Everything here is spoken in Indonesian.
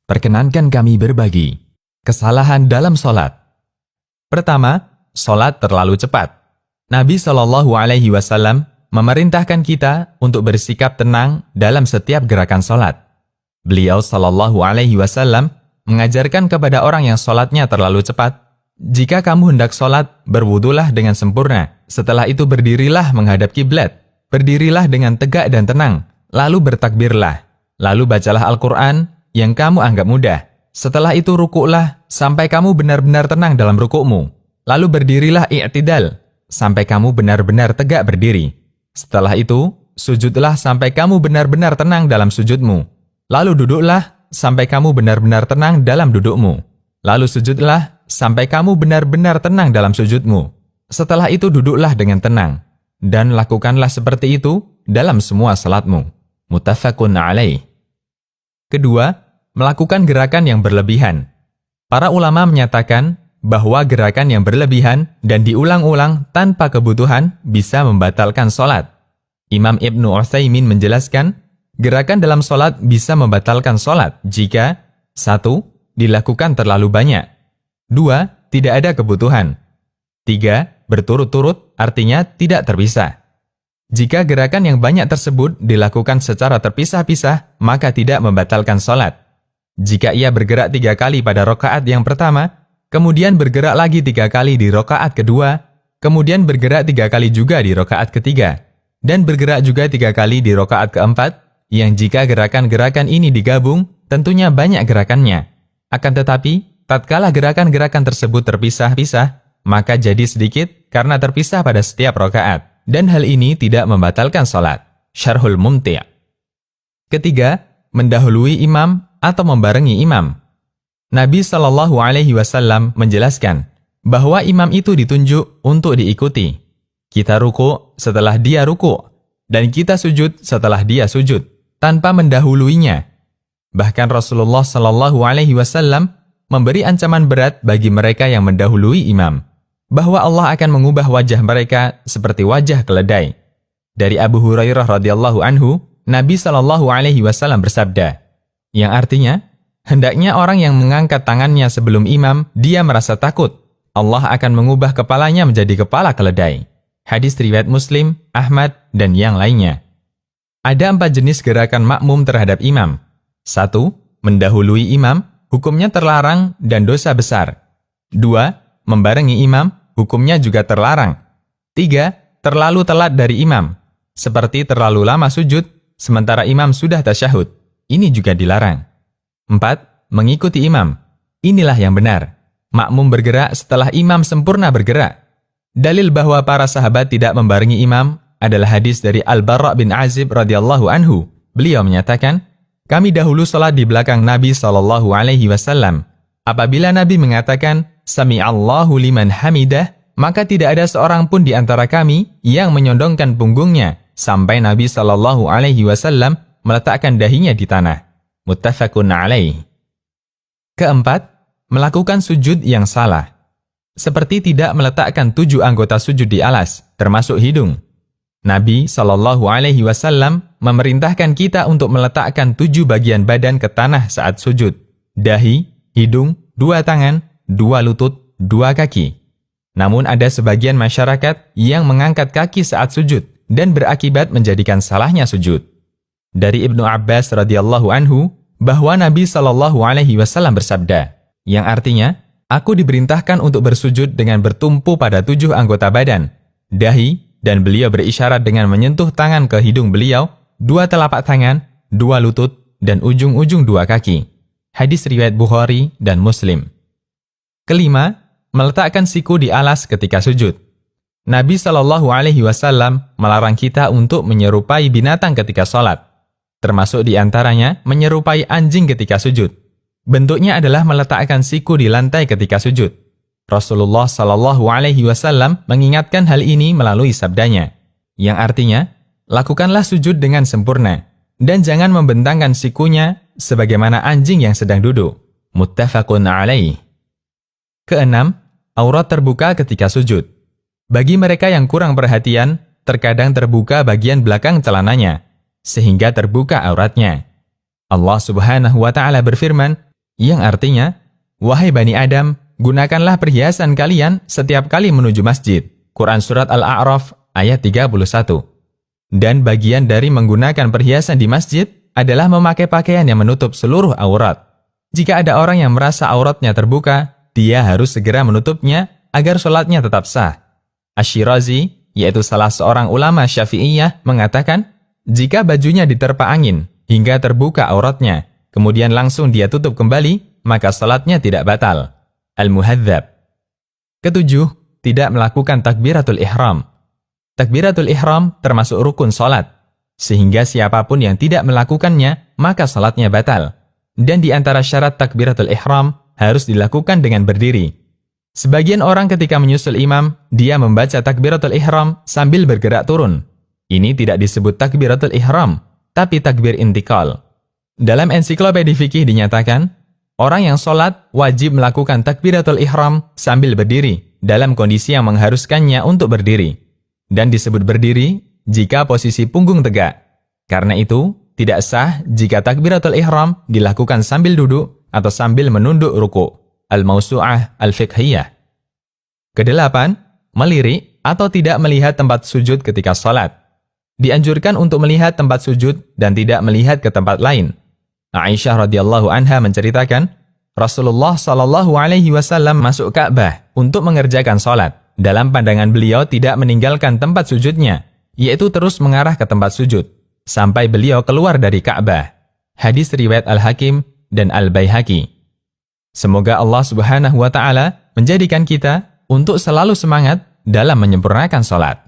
Perkenankan kami berbagi kesalahan dalam sholat. Pertama, sholat terlalu cepat. Nabi SAW memerintahkan kita untuk bersikap tenang dalam setiap gerakan sholat. Beliau SAW mengajarkan kepada orang yang sholatnya terlalu cepat, jika kamu hendak sholat, berwudulah dengan sempurna. Setelah itu berdirilah menghadap kiblat. Berdirilah dengan tegak dan tenang. Lalu bertakbirlah. Lalu bacalah Al-Quran yang kamu anggap mudah. Setelah itu rukuklah sampai kamu benar-benar tenang dalam rukukmu. Lalu berdirilah i'tidal sampai kamu benar-benar tegak berdiri. Setelah itu, sujudlah sampai kamu benar-benar tenang dalam sujudmu. Lalu duduklah sampai kamu benar-benar tenang dalam dudukmu. Lalu sujudlah sampai kamu benar-benar tenang dalam sujudmu. Setelah itu duduklah dengan tenang. Dan lakukanlah seperti itu dalam semua salatmu. Muttafaqun alaih. Kedua, melakukan gerakan yang berlebihan. Para ulama menyatakan bahwa gerakan yang berlebihan dan diulang-ulang tanpa kebutuhan bisa membatalkan sholat. Imam Ibnu Utsaimin menjelaskan, gerakan dalam sholat bisa membatalkan sholat jika 1. Dilakukan terlalu banyak. 2. Tidak ada kebutuhan. 3. Berturut-turut artinya tidak terpisah. Jika gerakan yang banyak tersebut dilakukan secara terpisah-pisah, maka tidak membatalkan sholat. Jika ia bergerak 3 kali pada rakaat yang pertama, kemudian bergerak lagi 3 kali di rakaat kedua, kemudian bergerak 3 kali juga di rakaat ketiga, dan bergerak juga 3 kali di rakaat keempat, yang jika gerakan-gerakan ini digabung, tentunya banyak gerakannya. Akan tetapi, tatkala gerakan-gerakan tersebut terpisah-pisah, maka jadi sedikit karena terpisah pada setiap rakaat, dan hal ini tidak membatalkan sholat. Syarhul Mumti'. Ketiga, mendahului imam atau membarengi imam. Nabi SAW menjelaskan bahwa imam itu ditunjuk untuk diikuti. Kita ruku setelah dia ruku, dan kita sujud setelah dia sujud, tanpa mendahuluinya. Bahkan Rasulullah SAW memberi ancaman berat bagi mereka yang mendahului imam, bahwa Allah akan mengubah wajah mereka seperti wajah keledai. Dari Abu Hurairah radhiyallahu anhu, Nabi SAW bersabda, yang artinya, hendaknya orang yang mengangkat tangannya sebelum imam, dia merasa takut. Allah akan mengubah kepalanya menjadi kepala keledai. Hadis riwayat Muslim, Ahmad, dan yang lainnya. Ada 4 jenis gerakan makmum terhadap imam. 1. Mendahului imam, hukumnya terlarang dan dosa besar. 2. Membarengi imam, hukumnya juga terlarang. 3. Terlalu telat dari imam, seperti terlalu lama sujud, sementara imam sudah tasyahud. Ini juga dilarang. 4. Mengikuti imam. Inilah yang benar. Makmum bergerak setelah imam sempurna bergerak. Dalil bahwa para sahabat tidak membarengi imam adalah hadis dari Al-Bara' bin Azib radhiyallahu anhu. Beliau menyatakan, kami dahulu salat di belakang Nabi SAW. Apabila Nabi mengatakan, Sami'allahu liman hamidah, maka tidak ada seorang pun di antara kami yang menyondongkan punggungnya sampai Nabi SAW meletakkan dahinya di tanah. Muttafaqun alaih. Keempat, melakukan sujud yang salah. Seperti tidak meletakkan 7 anggota sujud di alas, termasuk hidung. Nabi SAW memerintahkan kita untuk meletakkan 7 bagian badan ke tanah saat sujud. Dahi, hidung, 2 tangan, 2 lutut, 2 kaki. Namun ada sebagian masyarakat yang mengangkat kaki saat sujud dan berakibat menjadikan salahnya sujud. Dari Ibnu Abbas radhiyallahu anhu, bahwa Nabi SAW bersabda, yang artinya, aku diperintahkan untuk bersujud dengan bertumpu pada 7 anggota badan, dahi, dan beliau berisyarat dengan menyentuh tangan ke hidung beliau, 2 telapak tangan, 2 lutut, dan ujung-ujung 2 kaki. Hadis riwayat Bukhari dan Muslim. Kelima, meletakkan siku di alas ketika sujud. Nabi SAW melarang kita untuk menyerupai binatang ketika sholat, termasuk di antaranya menyerupai anjing ketika sujud. Bentuknya adalah meletakkan siku di lantai ketika sujud. Rasulullah SAW mengingatkan hal ini melalui sabdanya, yang artinya, lakukanlah sujud dengan sempurna, dan jangan membentangkan sikunya sebagaimana anjing yang sedang duduk. Muttafaqun alaih. Keenam, aurat terbuka ketika sujud. Bagi mereka yang kurang perhatian, terkadang terbuka bagian belakang celananya, sehingga terbuka auratnya. Allah Subhanahu wa Ta'ala berfirman, yang artinya, "Wahai Bani Adam, gunakanlah perhiasan kalian setiap kali menuju masjid." Quran Surat Al-A'raf ayat 31. Dan bagian dari menggunakan perhiasan di masjid adalah memakai pakaian yang menutup seluruh aurat. Jika ada orang yang merasa auratnya terbuka, dia harus segera menutupnya agar sholatnya tetap sah. Asy-Syirazi, yaitu salah seorang ulama Syafi'iyah, mengatakan, jika bajunya diterpa angin hingga terbuka auratnya, kemudian langsung dia tutup kembali, maka salatnya tidak batal. Al-Muhadzab. Ketujuh, tidak melakukan takbiratul ihram. Takbiratul ihram termasuk rukun salat, sehingga siapapun yang tidak melakukannya, maka salatnya batal. Dan di antara syarat takbiratul ihram harus dilakukan dengan berdiri. Sebagian orang ketika menyusul imam, dia membaca takbiratul ihram sambil bergerak turun. Ini tidak disebut takbiratul ihram, tapi takbir intikal. Dalam ensiklopedi fikih dinyatakan, orang yang sholat wajib melakukan takbiratul ihram sambil berdiri dalam kondisi yang mengharuskannya untuk berdiri. Dan disebut berdiri jika posisi punggung tegak. Karena itu, tidak sah jika takbiratul ihram dilakukan sambil duduk atau sambil menunduk ruku'. Al-Mawsu'ah Al-Fiqhiyah. Kedelapan, melirik atau tidak melihat tempat sujud ketika sholat. Dianjurkan untuk melihat tempat sujud dan tidak melihat ke tempat lain. Aisyah radhiyallahu anha menceritakan, Rasulullah shallallahu alaihi wasallam masuk Ka'bah untuk mengerjakan sholat. Dalam pandangan beliau tidak meninggalkan tempat sujudnya, yaitu terus mengarah ke tempat sujud, sampai beliau keluar dari Ka'bah. Hadis riwayat Al-Hakim dan Al-Baihaqi. Semoga Allah Subhanahu wa Ta'ala menjadikan kita untuk selalu semangat dalam menyempurnakan sholat.